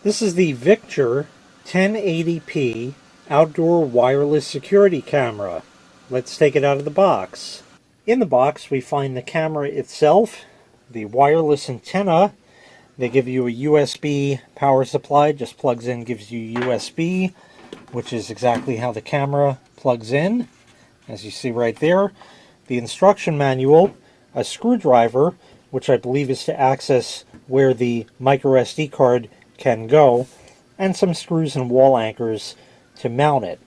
This is the Victure 1080p outdoor wireless security camera. Let's take it out of the box. In the box we find the camera itself, the wireless antenna. They give you a USB power supply, just plugs in, gives you USB, which is exactly how the camera plugs in, as you see right there. The instruction manual, a screwdriver, which I believe is to access where the micro SD card can go, and some screws and wall anchors to mount it.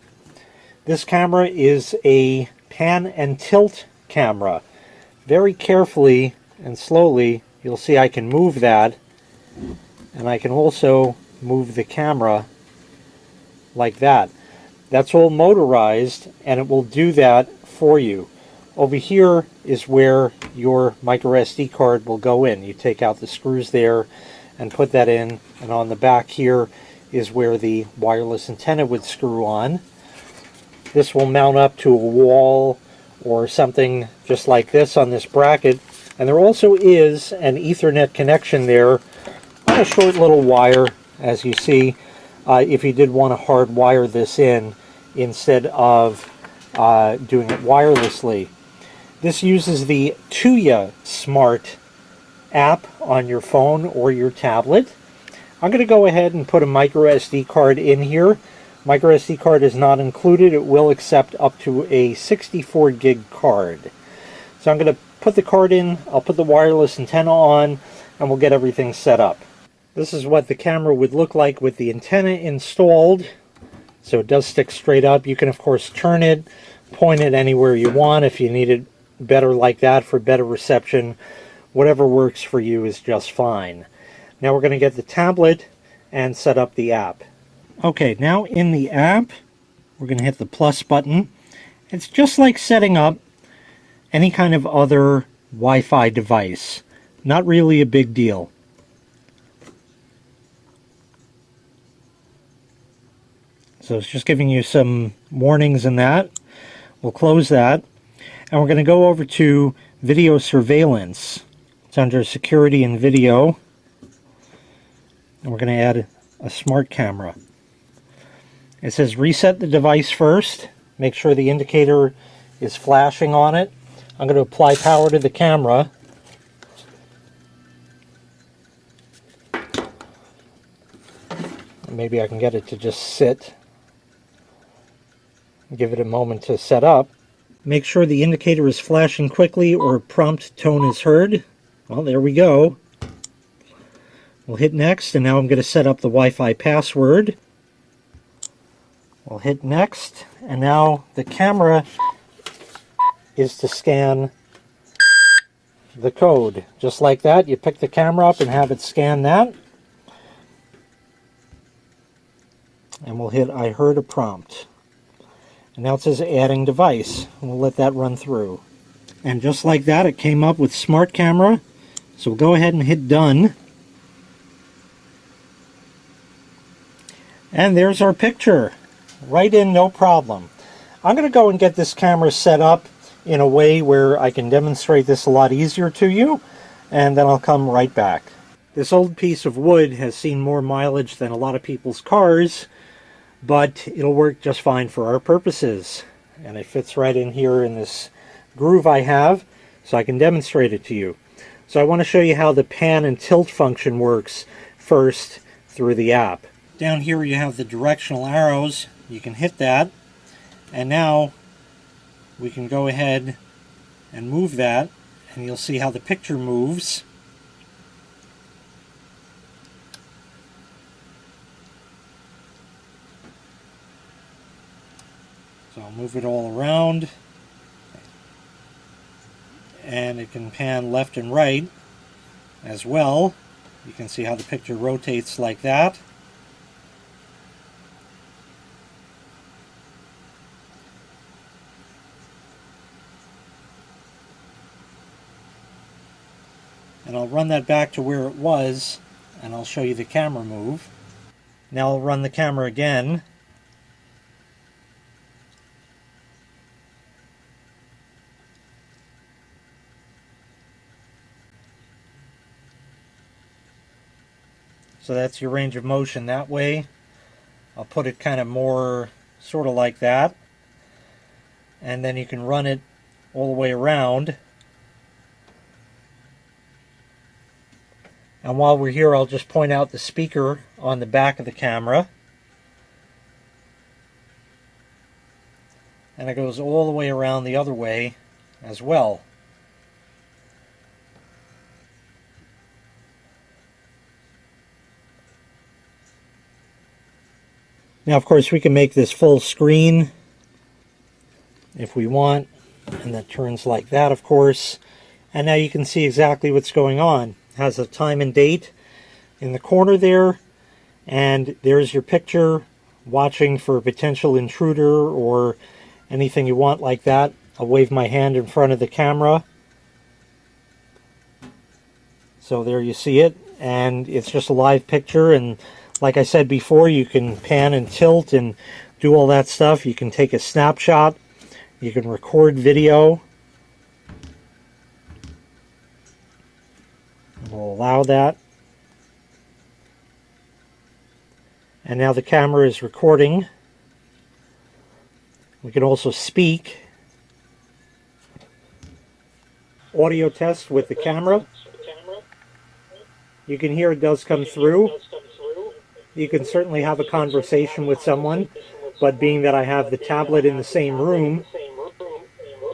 This camera is a pan and tilt camera. Very carefully and slowly you'll see I can move that, and I can also move the camera like that. That's all motorized, and it will do that for you. Over here is where your micro SD card will go in. You take out the screws there and put that in, and on the back here is where the wireless antenna would screw on. This will mount up to a wall or something just like this on this bracket, and there also is an Ethernet connection there on a short little wire, as you see, if you did want to hardwire this in instead of doing it wirelessly. This uses the Tuya Smart app on your phone or your tablet. I'm going to go ahead and put a micro SD card in here. Micro SD card is not included. It will accept up to a 64 gig card. So I'm going to put the card in, I'll put the wireless antenna on, and we'll get everything set up. This is what the camera would look like with the antenna installed. So it does stick straight up. You can of course turn it, point it anywhere you want if you need it better like that for better reception. Whatever works for you is just fine. Now we're going to get the tablet and set up the app. Okay, now in the app, we're going to hit the plus button. It's just like setting up any kind of other Wi-Fi device. Not really a big deal. So it's just giving you some warnings in that. We'll close that. And we're going to go over to video surveillance. It's under security and video. And we're going to add a smart camera. It says reset the device first. Make sure the indicator is flashing on it. I'm going to apply power to the camera. Maybe I can get it to just sit. Give it a moment to set up. Make sure the indicator is flashing quickly or a prompt tone is heard. Well, there we go. We'll hit next, and now I'm going to set up the Wi-Fi password. We'll hit next, and now the camera is to scan the code. Just like that, you pick the camera up and have it scan that. And we'll hit I heard a prompt. And now it says adding device. We'll let that run through. And just like that, it came up with smart camera. So we'll go ahead and hit done. And there's our picture. Right in, no problem. I'm going to go and get this camera set up in a way where I can demonstrate this a lot easier to you, and then I'll come right back. This old piece of wood has seen more mileage than a lot of people's cars, but it'll work just fine for our purposes. And it fits right in here in this groove I have, so I can demonstrate it to you. So I want to show you how the pan and tilt function works first through the app. Down here you have the directional arrows. You can hit that, and now we can go ahead and move that, and you'll see how the picture moves. So I'll move it all around, and it can pan left and right as well. You can see how the picture rotates like that. And I'll run that back to where it was, and I'll show you the camera move. Now I'll run the camera again. So that's your range of motion that way. I'll put it kind of more sort of like that. And then you can run it all the way around. And while we're here, I'll just point out the speaker on the back of the camera. And it goes all the way around the other way as well. Now, of course, we can make this full screen if we want, and that turns like that, of course. And now you can see exactly what's going on. It has a time and date in the corner there, and there's your picture, watching for a potential intruder or anything you want like that. I'll wave my hand in front of the camera. So there you see it, and it's just a live picture. And like I said before, you can pan and tilt and do all that stuff. You can take a snapshot. You can record video. We'll allow that. And now the camera is recording. We can also speak. Audio test with the camera. You can hear it does come through. You can certainly have a conversation with someone, but being that I have the tablet in the same room,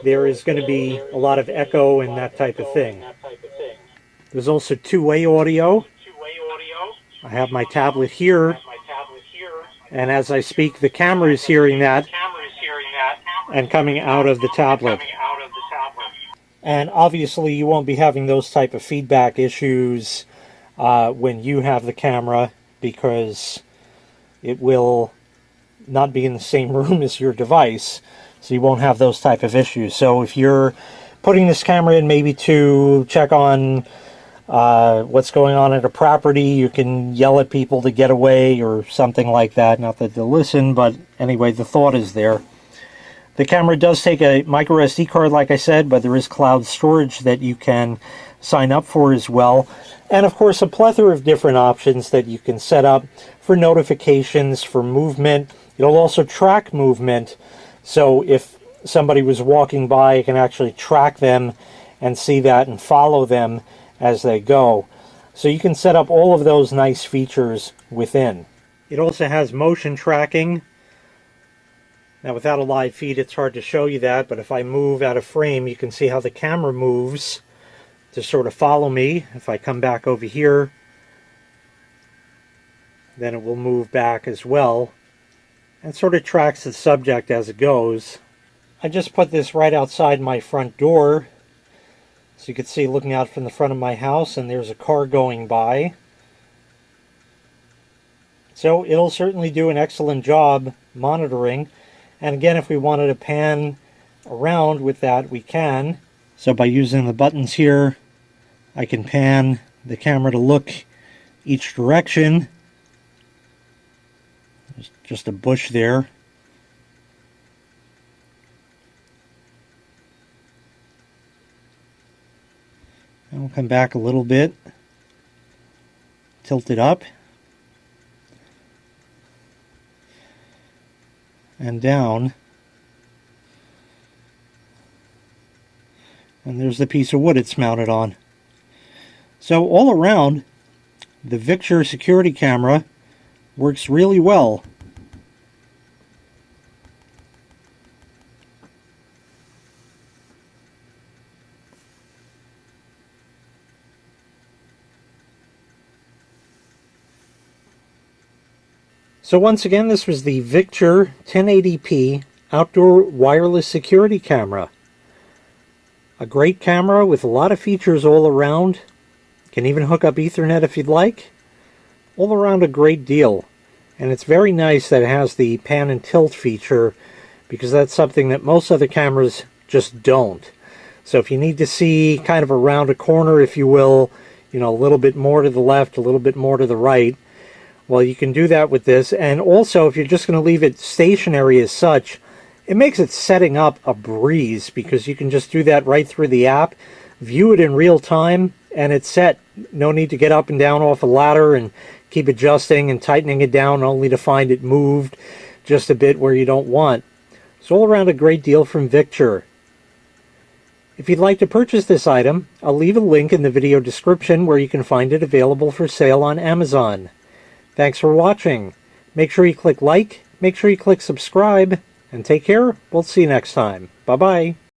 there is going to be a lot of echo and that type of thing. There's also two-way audio. I have my tablet here, and as I speak, the camera is hearing that and coming out of the tablet. And obviously you won't be having those type of feedback issues when you have the camera, because it will not be in the same room as your device, so you won't have those type of issues. So if you're putting this camera in maybe to check on what's going on at a property, you can yell at people to get away or something like that. Not that they'll listen, but anyway, the thought is there. The camera does take a micro SD card, like I said, but there is cloud storage that you can sign up for as well. And of course, a plethora of different options that you can set up for notifications, for movement. It'll also track movement. So if somebody was walking by, you can actually track them and see that and follow them as they go. So you can set up all of those nice features within. It also has motion tracking. Now, without a live feed, it's hard to show you that, but if I move out of frame, you can see how the camera moves to sort of follow me. If I come back over here, then it will move back as well, and sort of tracks the subject as it goes. I just put this right outside my front door, so you can see looking out from the front of my house, and there's a car going by. So it'll certainly do an excellent job monitoring. And again, if we wanted to pan around with that, we can. So by using the buttons here, I can pan the camera to look each direction. There's just a bush there. And we'll come back a little bit, tilt it up and down, and there's the piece of wood it's mounted on. So all around, the Victure security camera works really well. So once again, this was the Victure 1080p outdoor wireless security camera. A great camera with a lot of features all around. Can even hook up Ethernet if you'd like. All around a great deal. And it's very nice that it has the pan and tilt feature, because that's something that most other cameras just don't. So if you need to see kind of around a corner, if you will, you know, a little bit more to the left, a little bit more to the right, well, you can do that with this. And also, if you're just going to leave it stationary as such, it makes it setting up a breeze, because you can just do that right through the app, view it in real time, and it's set. No need to get up and down off a ladder and keep adjusting and tightening it down only to find it moved just a bit where you don't want. It's all around a great deal from Victure. If you'd like to purchase this item, I'll leave a link in the video description where you can find it available for sale on Amazon. Thanks for watching. Make sure you click like, make sure you click subscribe, and take care. We'll see you next time. Bye-bye.